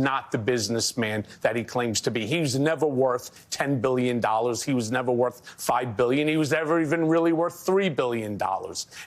not the businessman that he claims to be. He was never worth $10 billion. He was never worth $5 billion. He was never even really worth $3 billion.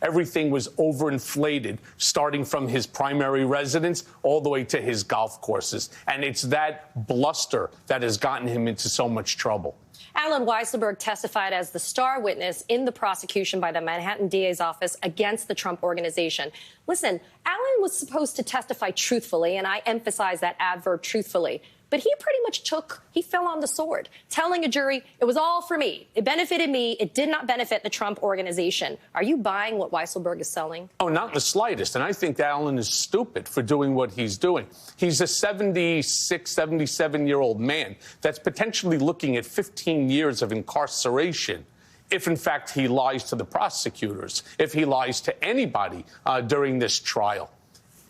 Everything was overinflated, starting from his primary residence all the way to his golf courses. And it's that bluster that has gotten him into so much trouble. Allen Weisselberg testified as the star witness in the prosecution by the Manhattan DA's office against the Trump Organization. Listen, Allen was supposed to testify truthfully, and I emphasize that adverb truthfully. But he pretty much he fell on the sword, telling a jury it was all for me. It benefited me. It did not benefit the Trump Organization. Are you buying what Weisselberg is selling? Oh, not in the slightest. And I think that Allen is stupid for doing what he's doing. He's a 76, 77-year-old man that's potentially looking at 15 years of incarceration if, in fact, he lies to the prosecutors, if he lies to anybody during this trial.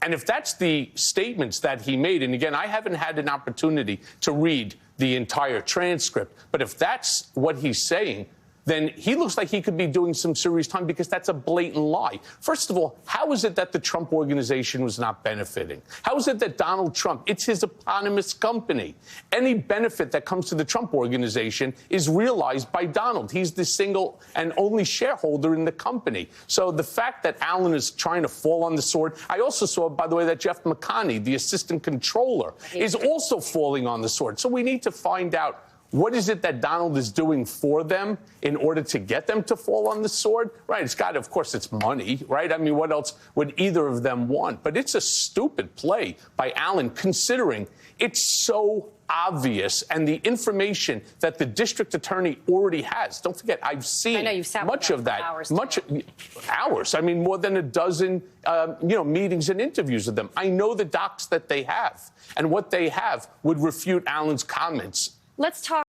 And if that's the statements that he made, and again, I haven't had an opportunity to read the entire transcript, but if that's what he's saying, then he looks like he could be doing some serious time, because that's a blatant lie. First of all, how is it that the Trump Organization was not benefiting? How is it that Donald Trump, it's his eponymous company, any benefit that comes to the Trump Organization is realized by Donald? He's the single and only shareholder in the company. So the fact that Allen is trying to fall on the sword, I also saw, by the way, that Jeff McConney, the assistant controller, is also falling on the sword. So we need to find out, what is it that Donald is doing for them in order to get them to fall on the sword? Right, it's got, of course, it's money, right? I mean, what else would either of them want? But it's a stupid play by Allen, considering it's so obvious, and the information that the district attorney already has. Don't forget, I've seen much of that. Hours. I mean, more than a dozen, meetings and interviews with them. I know the docs that they have, and what they have would refute Allen's comments. Let's talk.